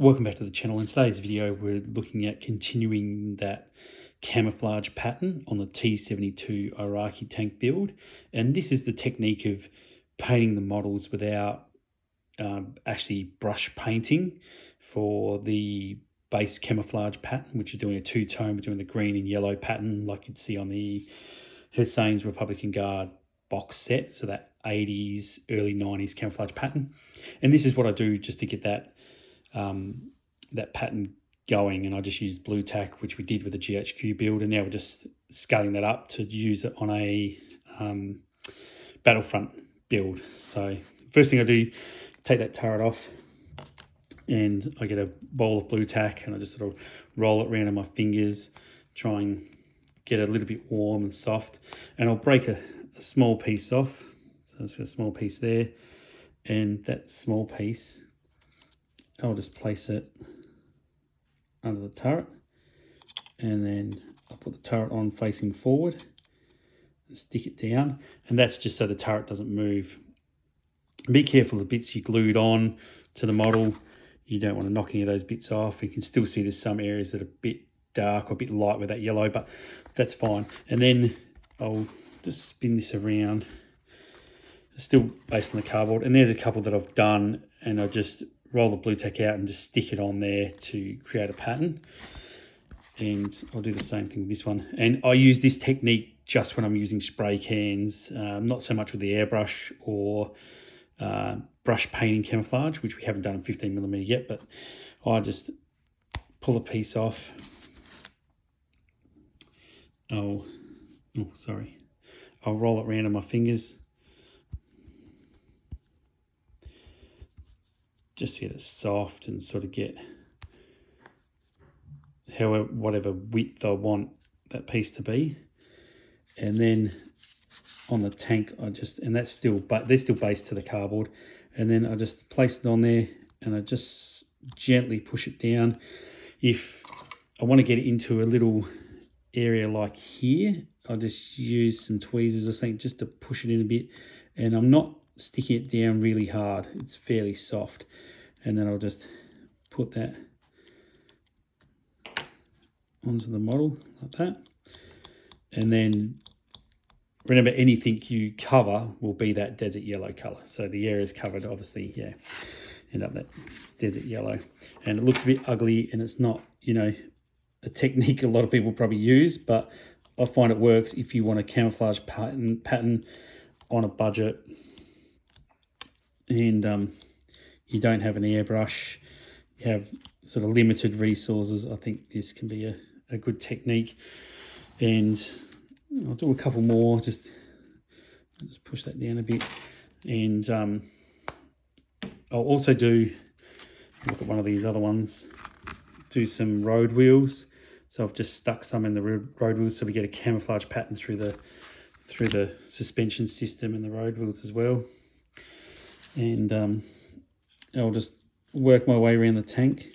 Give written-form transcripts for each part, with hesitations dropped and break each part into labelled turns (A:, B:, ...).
A: Welcome back to the channel. In today's video we're looking at continuing that camouflage pattern on the T72 Iraqi tank build, and this is the technique of painting the models without actually brush painting for the base camouflage pattern, which is doing a two-tone. We're doing the green and yellow pattern like you'd see on the Hussein's Republican Guard box set, so that 80s early 90s camouflage pattern. And this is what I do just to get that that pattern going, and I just used blue tack, which we did with the GHQ build, and now we're just scaling that up to use it on a Battlefront build. So first thing I do is take that turret off, and I get a bowl of blue tack and I just sort of roll it around in my fingers, try and get it a little bit warm and soft, and I'll break a small piece off. So it's a small piece there, and that small piece I'll just place it under the turret, and then I'll put the turret on facing forward and stick it down, and that's just so the turret doesn't move. Be careful of the bits you glued on to the model. You don't want to knock any of those bits off. You can still see there's some areas that are a bit dark or a bit light with that yellow, but that's fine. And then I'll just spin this around. It's still based on the cardboard, and there's a couple that I've done, and I just roll the blue tack out and just stick it on there to create a pattern. And I'll do the same thing with this one. And I use this technique just when I'm using spray cans, not so much with the airbrush or brush painting camouflage, which we haven't done in 15mm yet, but I just pull a piece off. I'll roll it around on my fingers just to get it soft and sort of get whatever width I want that piece to be. And then on the tank and that's still, but they're still based to the cardboard, and then I just place it on there and I just gently push it down. If I want to get it into a little area like here, I'll just use some tweezers or something just to push it in a bit, and I'm not sticking it down really hard, it's fairly soft. And then I'll just put that onto the model like that. And then remember, anything you cover will be that desert yellow color. So the areas covered, obviously, yeah, end up that desert yellow. And it looks a bit ugly, and it's not, a technique a lot of people probably use, but I find it works if you want a camouflage pattern on a budget, and you don't have an airbrush, you have sort of limited resources. I think this can be a good technique. And I'll do a couple more, just push that down a bit. And I'll also look at one of these other ones, do some road wheels. So I've just stuck some in the road wheels, so we get a camouflage pattern through the suspension system and the road wheels as well. And I'll just work my way around the tank,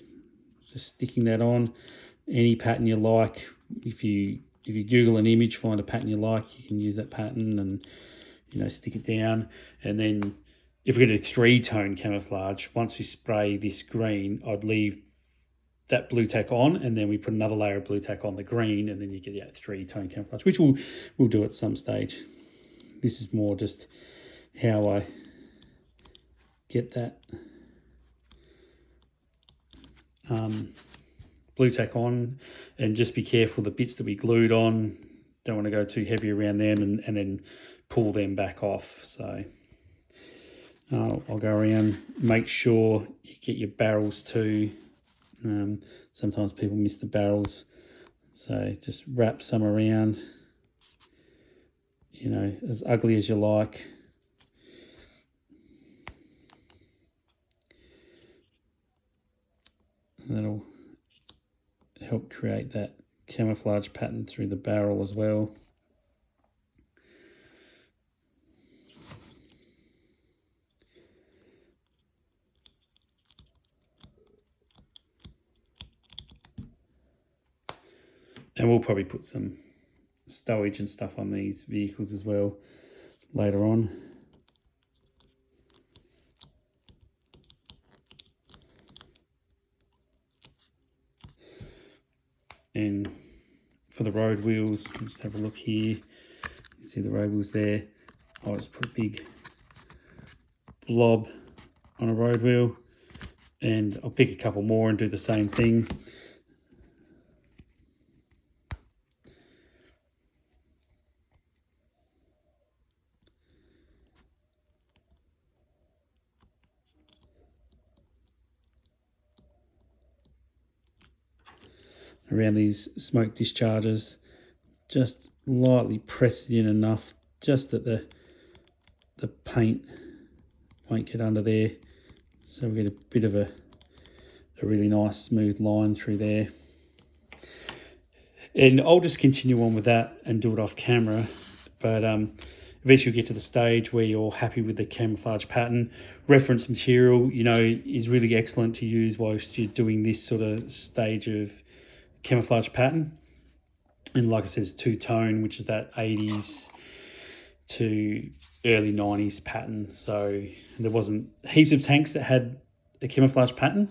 A: just sticking that on. Any pattern you like. If you Google an image, find a pattern you like, you can use that pattern and stick it down. And then if we're going to do three-tone camouflage, once we spray this green, I'd leave that blue tack on, and then we put another layer of blue tack on the green, and then you get three-tone camouflage, which we'll do at some stage. This is more just how I get that blue tack on, and just be careful the bits that we glued on, don't want to go too heavy around them and then pull them back off. So I'll go around, make sure you get your barrels too. Sometimes people miss the barrels, so just wrap some around, as ugly as you like. And that'll help create that camouflage pattern through the barrel as well. And we'll probably put some stowage and stuff on these vehicles as well later on. And for the road wheels, just have a look here. You can see the road wheels there. I'll just put a big blob on a road wheel, and I'll pick a couple more and do the same thing. Around these smoke discharges, just lightly press it in enough just that the paint won't get under there, so we get a bit of a really nice smooth line through there. And I'll just continue on with that and do it off camera, but eventually get to the stage where you're happy with the camouflage pattern. Reference material, you know, is really excellent to use whilst you're doing this sort of stage of camouflage pattern. And like I said, it's two-tone, which is that 80s to early 90s pattern. So there wasn't heaps of tanks that had a camouflage pattern,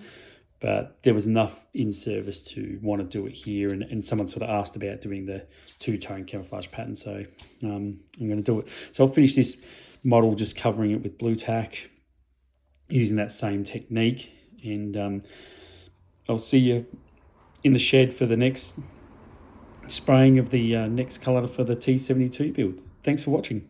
A: but there was enough in service to want to do it here. And someone sort of asked about doing the two-tone camouflage pattern. So I'm going to do it. So I'll finish this model just covering it with blue tack using that same technique. And I'll see you in the shed for the next spraying of the next colour for the T72 build. Thanks for watching.